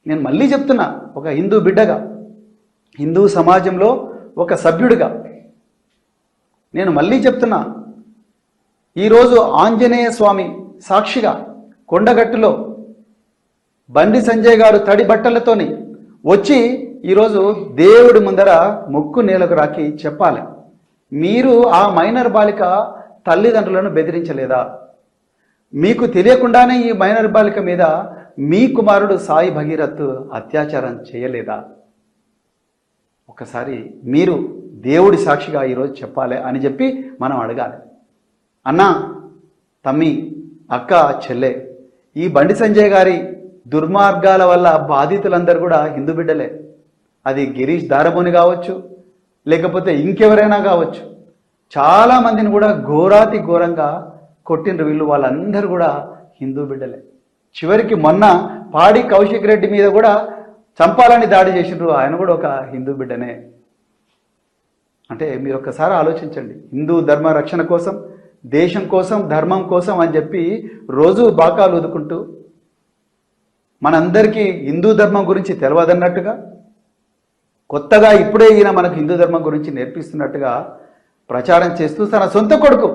నేను మళ్ళీ చెప్తున్నా, ఒక హిందూ బిడ్డగా, హిందూ సమాజంలో ఒక సభ్యుడిగా నేను మళ్ళీ చెప్తున్నా, ఈరోజు ఆంజనేయ స్వామి సాక్షిగా కొండగట్టులో బండి సంజయ్ గారు తడి బట్టలతోని వచ్చి ఈరోజు దేవుడి ముందర ముక్కు నేలకు రాకి చెప్పాలి, మీరు ఆ మైనర్ బాలిక తల్లిదండ్రులను బెదిరించలేదా? మీకు తెలియకుండానే ఈ మైనర్ బాలిక మీద మీ కుమారుడు సాయి భగీరథ్ అత్యాచారం చేయలేదా? ఒకసారి మీరు దేవుడి సాక్షిగా ఈరోజు చెప్పాలి అని చెప్పి మనం అడగాలి. అన్నా, తమ్మి, అక్క, చెల్లె, ఈ బండి సంజయ్ గారి దుర్మార్గాల వల్ల బాధితులందరూ కూడా హిందూ బిడ్డలే. అది గిరీష్ దారబోని కావచ్చు, లేకపోతే ఇంకెవరైనా కావచ్చు. చాలామందిని కూడా ఘోరాతి ఘోరంగా కొట్టిండ్రు వీళ్ళు. వాళ్ళందరూ కూడా హిందూ బిడ్డలే. చివరికి మొన్న పాడి కౌశిక్ రెడ్డి మీద కూడా చంపాలని దాడి చేసిండ్రు, ఆయన కూడా ఒక హిందూ బిడ్డనే. అంటే మీరు ఒక్కసారి ఆలోచించండి. హిందూ ధర్మ రక్షణ కోసం, దేశం కోసం, ధర్మం కోసం అని చెప్పి రోజు బాకాలు ఊదుకుంటూ మనందరికీ హిందూ ధర్మం గురించి తెలియదన్నట్టుగా, కొత్తగా ఇప్పుడే ఈయన మనకు హిందూ ధర్మం గురించి నేర్పిస్తున్నట్టుగా ప్రచారం చేస్తూ తన సొంత కొడుకు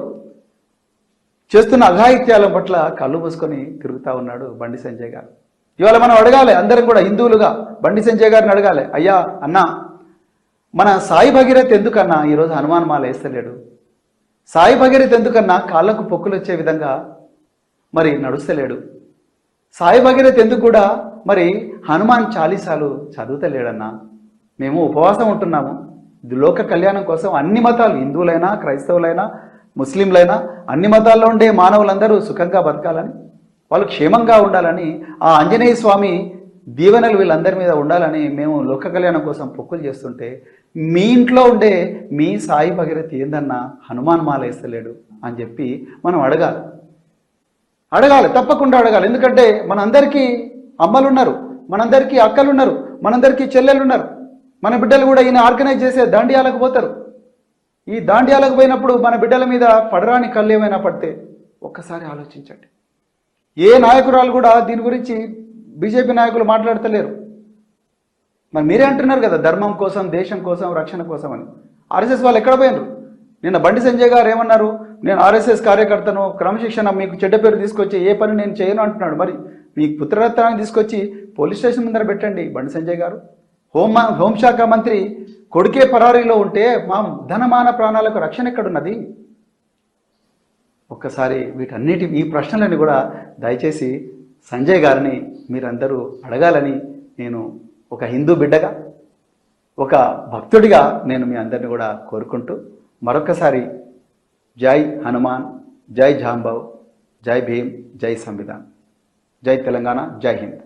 చేస్తున్న అఘాయిత్యాల పట్ల కళ్ళు మూసుకొని తిరుగుతూ ఉన్నాడు బండి సంజయ్ గారు. ఇవాళ మనం అడగాలి, అందరం కూడా హిందువులుగా బండి సంజయ్ గారిని అడగాలి, అయ్యా అన్నా, మన సాయి భగీరథ్ ఎందుకన్నా ఈరోజు హనుమాన్ మాల వేస్తలేడు? సాయి భగీరథ్ ఎందుకన్నా కాళ్ళకు పొక్కులు వచ్చే విధంగా మరి నడుస్తలేడు? సాయి భగీరథ్ ఎందుకు కూడా మరి హనుమాన్ చాలీసాలు చదువుతలేడన్నా? మేము ఉపవాసం ఉంటున్నాము లోక కళ్యాణం కోసం. అన్ని మతాలు, హిందువులైనా, క్రైస్తవులైనా, ముస్లింలైనా, అన్ని మతాల్లో ఉండే మానవులందరూ సుఖంగా బతకాలని, వాళ్ళు క్షేమంగా ఉండాలని, ఆ ఆంజనేయ స్వామి దీవెనలు వీళ్ళందరి మీద ఉండాలని మేము లోక కళ్యాణం కోసం పొక్కులు చేస్తుంటే, మీ ఇంట్లో ఉండే మీ సాయి భగీరథ్ ఏందన్నా హనుమాన్ మాల వేస్తలేడు అని చెప్పి మనం అడగాలి. తప్పకుండా అడగాలి. ఎందుకంటే మనందరికీ అమ్మలున్నారు, మనందరికీ అక్కలున్నారు, మనందరికీ చెల్లెలున్నారు. మన బిడ్డలు కూడా ఈయన ఆర్గనైజ్ చేసే దాండియాలకు పోతారు. ఈ దాండియాలకు పోయినప్పుడు మన బిడ్డల మీద పడరాని కళ్ళు ఏమైనా పడితే ఒక్కసారి ఆలోచించండి. ఏ నాయకురాలు కూడా దీని గురించి బీజేపీ నాయకులు మాట్లాడతలేరు. మరి మీరే అంటున్నారు కదా, ధర్మం కోసం, దేశం కోసం, రక్షణ కోసం అని. ఆర్ఎస్ఎస్ వాళ్ళు ఎక్కడ పోయినారు? నిన్న బండి సంజయ్ గారు ఏమన్నారు? నేను ఆర్ఎస్ఎస్ కార్యకర్తను, క్రమశిక్షణ, మీకు చెడ్డ పేరు తీసుకొచ్చి ఏ పని నేను చేయను అంటున్నాడు. మరి మీ పుత్రరత్నాన్ని తీసుకొచ్చి పోలీస్ స్టేషన్ ముందర పెట్టండి బండి సంజయ్ గారు. హోంశాఖ మంత్రి కొడుకే పరారీలో ఉంటే మా ధనమాన ప్రాణాలకు రక్షణ ఎక్కడున్నది? ఒక్కసారి వీటన్నిటి, ఈ ప్రశ్నలని కూడా దయచేసి సంజయ్ గారిని మీరందరూ అడగాలని నేను ఒక హిందూ బిడ్డగా, ఒక భక్తుడిగా నేను మీ అందరిని కూడా కోరుకుంటూ మరొకసారి జై హనుమాన్, జై జాంబవ్, జై భీమ్, జై సంవిధాన్, జై తెలంగాణ, జై హింద్.